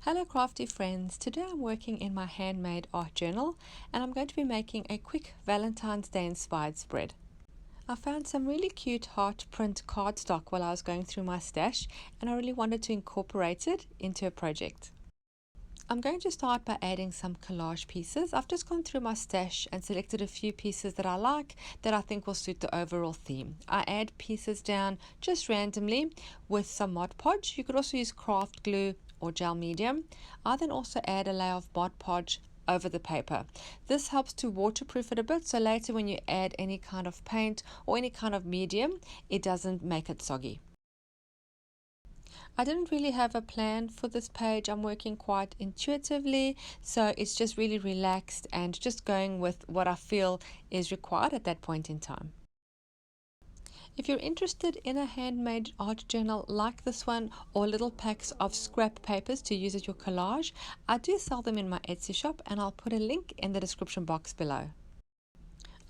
Hello crafty friends, today I'm working in my handmade art journal and I'm going to be making a quick Valentine's Day inspired spread. I found some really cute heart print cardstock while I was going through my stash and I really wanted to incorporate it into a project. I'm going to start by adding some collage pieces. I've just gone through my stash and selected a few pieces that I like that I think will suit the overall theme. I add pieces down just randomly with some Mod Podge. You could also use craft glue or gel medium. I then also add a layer of Mod Podge over the paper. This helps to waterproof it a bit, so later when you add any kind of paint or any kind of medium, it doesn't make it soggy. I didn't really have a plan for this page. I'm working quite intuitively, so it's just really relaxed and just going with what I feel is required at that point in time. If you're interested in a handmade art journal like this one or little packs of scrap papers to use as your collage, I do sell them in my Etsy shop and I'll put a link in the description box below.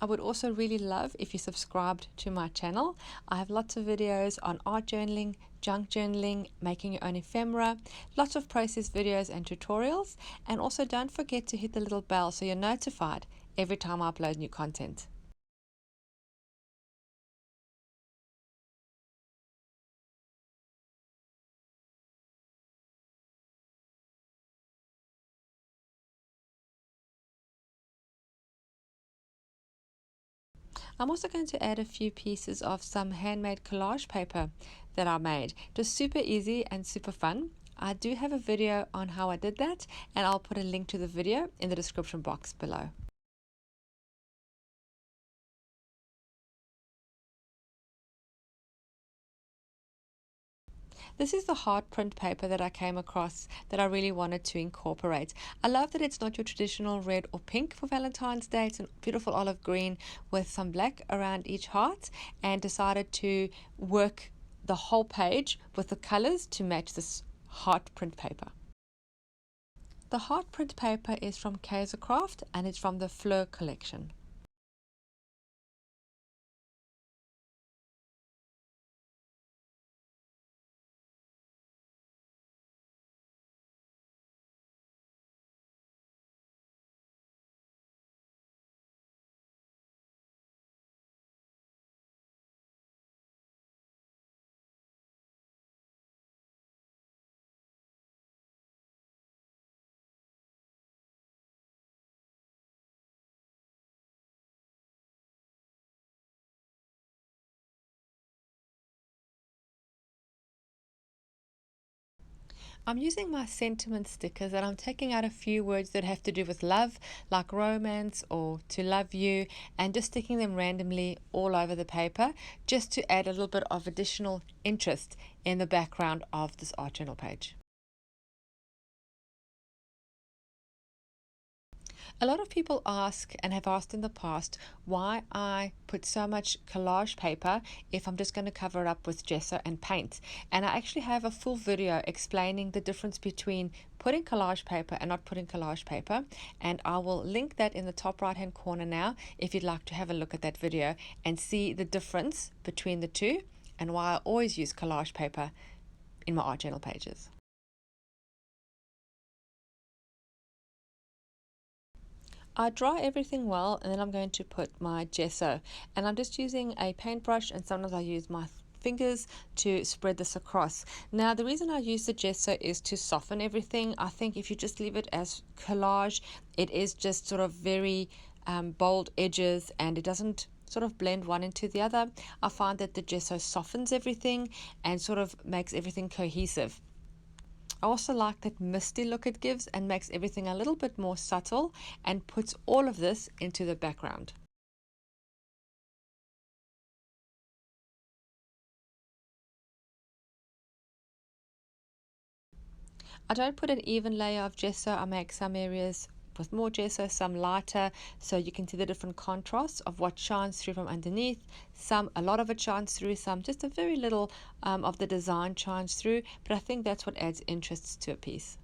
I would also really love if you subscribed to my channel. I have lots of videos on art journaling, junk journaling, making your own ephemera, lots of process videos and tutorials, and also don't forget to hit the little bell so you're notified every time I upload new content. I'm also going to add a few pieces of some handmade collage paper that I made. Just super easy and super fun. I do have a video on how I did that and I'll put a link to the video in the description box below. This is the hard print paper that I came across that I really wanted to incorporate. I love that it's not your traditional red or pink for Valentine's Day. It's a beautiful olive green with some black around each heart, and decided to work the whole page with the colors to match this heart print paper. The heart print paper is from Craspire and it's from the Fleur collection. I'm using my sentiment stickers and I'm taking out a few words that have to do with love, like romance or to love you, and just sticking them randomly all over the paper just to add a little bit of additional interest in the background of this art journal page. A lot of people ask and have asked in the past why I put so much collage paper if I'm just going to cover it up with gesso and paint. And I actually have a full video explaining the difference between putting collage paper and not putting collage paper. And I will link that in the top right hand corner now if you'd like to have a look at that video and see the difference between the two and why I always use collage paper in my art journal pages. I dry everything well and then I'm going to put my gesso, and I'm just using a paintbrush and sometimes I use my fingers to spread this across. Now the reason I use the gesso is to soften everything. I think if you just leave it as collage, it is just sort of very bold edges and it doesn't sort of blend one into the other. I find that the gesso softens everything and sort of makes everything cohesive. I also like that misty look it gives and makes everything a little bit more subtle and puts all of this into the background. I don't put an even layer of gesso. I make some areas with more gesso, some lighter, so you can see the different contrasts of what shines through from underneath. Some, a lot of it shines through, some just a very little of the design shines through, but I think that's what adds interest to a piece.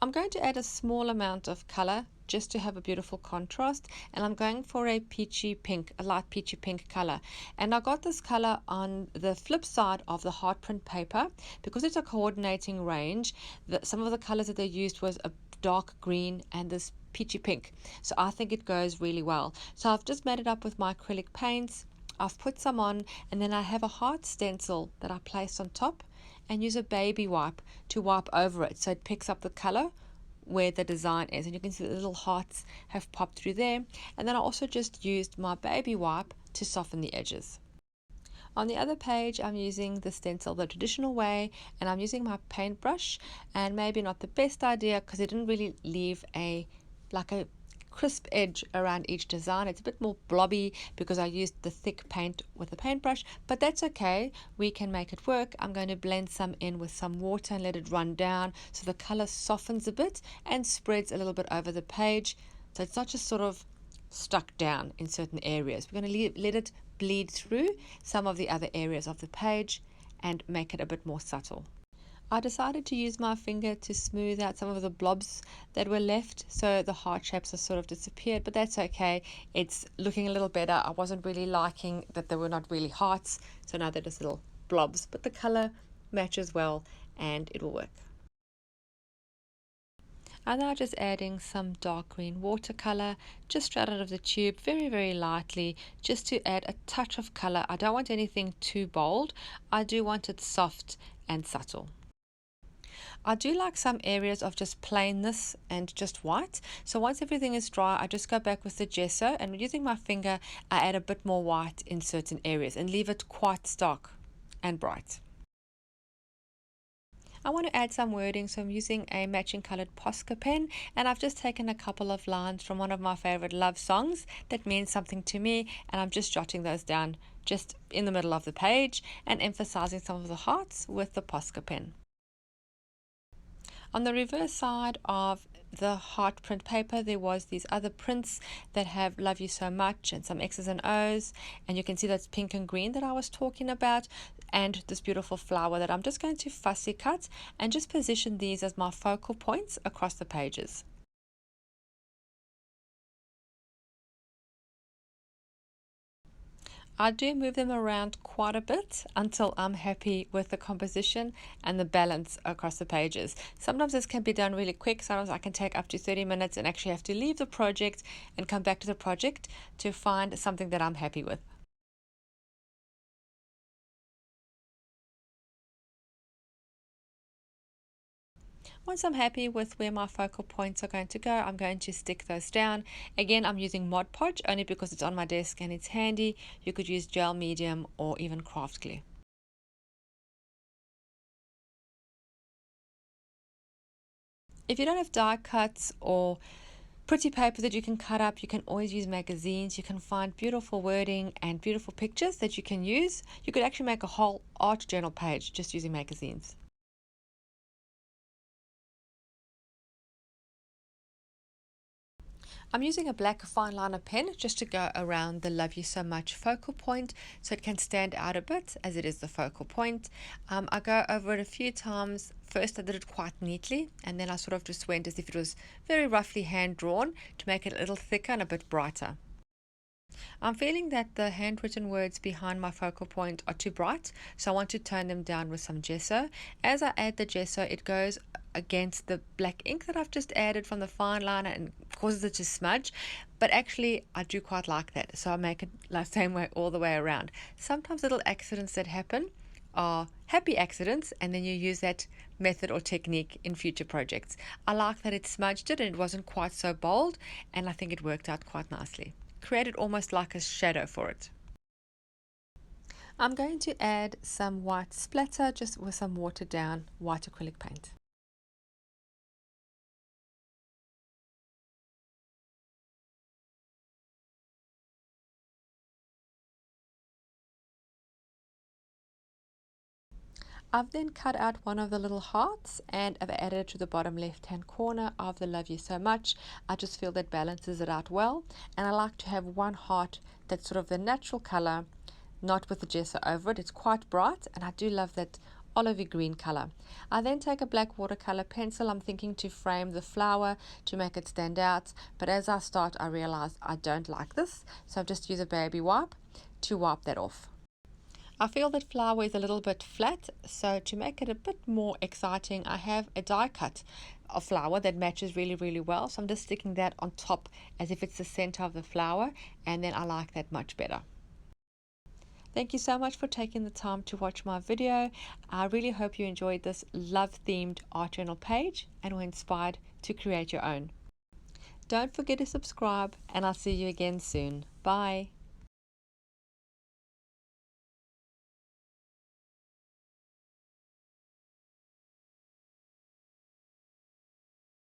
I'm going to add a small amount of color just to have a beautiful contrast, and I'm going for a peachy pink, a light peachy pink color. And I got this color on the flip side of the hard print paper because it's a coordinating range. Some of the colors that they used was a dark green and this peachy pink, so I think it goes really well. So I've just made it up with my acrylic paints. I've put some on, and then I have a heart stencil that I place on top and use a baby wipe to wipe over it so it picks up the color where the design is, and you can see the little hearts have popped through there. And then I also just used my baby wipe to soften the edges. On the other page, I'm using the stencil the traditional way, and I'm using my paintbrush, and maybe not the best idea because it didn't really leave a crisp edge around each design. It's a bit more blobby because I used the thick paint with the paintbrush, but that's okay. We can make it work. I'm going to blend some in with some water and let it run down so the color softens a bit and spreads a little bit over the page, so it's not just sort of stuck down in certain areas. We're going to let it bleed through some of the other areas of the page and make it a bit more subtle. I decided to use my finger to smooth out some of the blobs that were left, so the heart shapes have sort of disappeared, but that's okay. It's looking a little better. I wasn't really liking that they were not really hearts, so now they're just little blobs, but the color matches well and it will work. I'm now just adding some dark green watercolor just straight out of the tube, very, very lightly, just to add a touch of color. I don't want anything too bold. I do want it soft and subtle. I do like some areas of just plainness and just white. So once everything is dry, I just go back with the gesso, and using my finger, I add a bit more white in certain areas and leave it quite stark and bright. I want to add some wording, so I'm using a matching colored Posca pen, and I've just taken a couple of lines from one of my favorite love songs that means something to me, and I'm just jotting those down just in the middle of the page and emphasizing some of the hearts with the Posca pen. On the reverse side of the heart print paper, there was these other prints that have love you so much and some X's and O's, and you can see that's pink and green that I was talking about, and this beautiful flower that I'm just going to fussy cut and just position these as my focal points across the pages. I do move them around quite a bit until I'm happy with the composition and the balance across the pages. Sometimes this can be done really quick. Sometimes I can take up to 30 minutes and actually have to leave the project and come back to the project to find something that I'm happy with. Once I'm happy with where my focal points are going to go, I'm going to stick those down. Again, I'm using Mod Podge only because it's on my desk and it's handy. You could use gel medium or even craft glue. If you don't have die cuts or pretty paper that you can cut up, you can always use magazines. You can find beautiful wording and beautiful pictures that you can use. You could actually make a whole art journal page just using magazines. I'm using a black fine liner pen just to go around the love you so much focal point so it can stand out a bit as it is the focal point. I go over it a few times. First I did it quite neatly, and then I sort of just went as if it was very roughly hand drawn to make it a little thicker and a bit brighter. I'm feeling that the handwritten words behind my focal point are too bright, so I want to tone them down with some gesso. As I add the gesso, it goes against the black ink that I've just added from the fine liner and causes it to smudge, but actually I do quite like that, so I make it the same way all the way around. Sometimes little accidents that happen are happy accidents, and then you use that method or technique in future projects. I like that it smudged it and it wasn't quite so bold, and I think it worked out quite nicely. Created almost like a shadow for it. I'm going to add some white splatter just with some watered down white acrylic paint. I've then cut out one of the little hearts and I've added it to the bottom left hand corner of the love you so much. I just feel that balances it out well, and I like to have one heart that's sort of the natural color, not with the gesso over it. It's quite bright, and I do love that olivey green color. I then take a black watercolor pencil. I'm thinking to frame the flower to make it stand out, but as I start I realize I don't like this, so I've just used a baby wipe to wipe that off. I feel that flower is a little bit flat, so to make it a bit more exciting, I have a die cut of flower that matches really well. So I'm just sticking that on top as if it's the center of the flower, and then I like that much better. Thank you so much for taking the time to watch my video. I really hope you enjoyed this love-themed art journal page and were inspired to create your own. Don't forget to subscribe, and I'll see you again soon. Bye.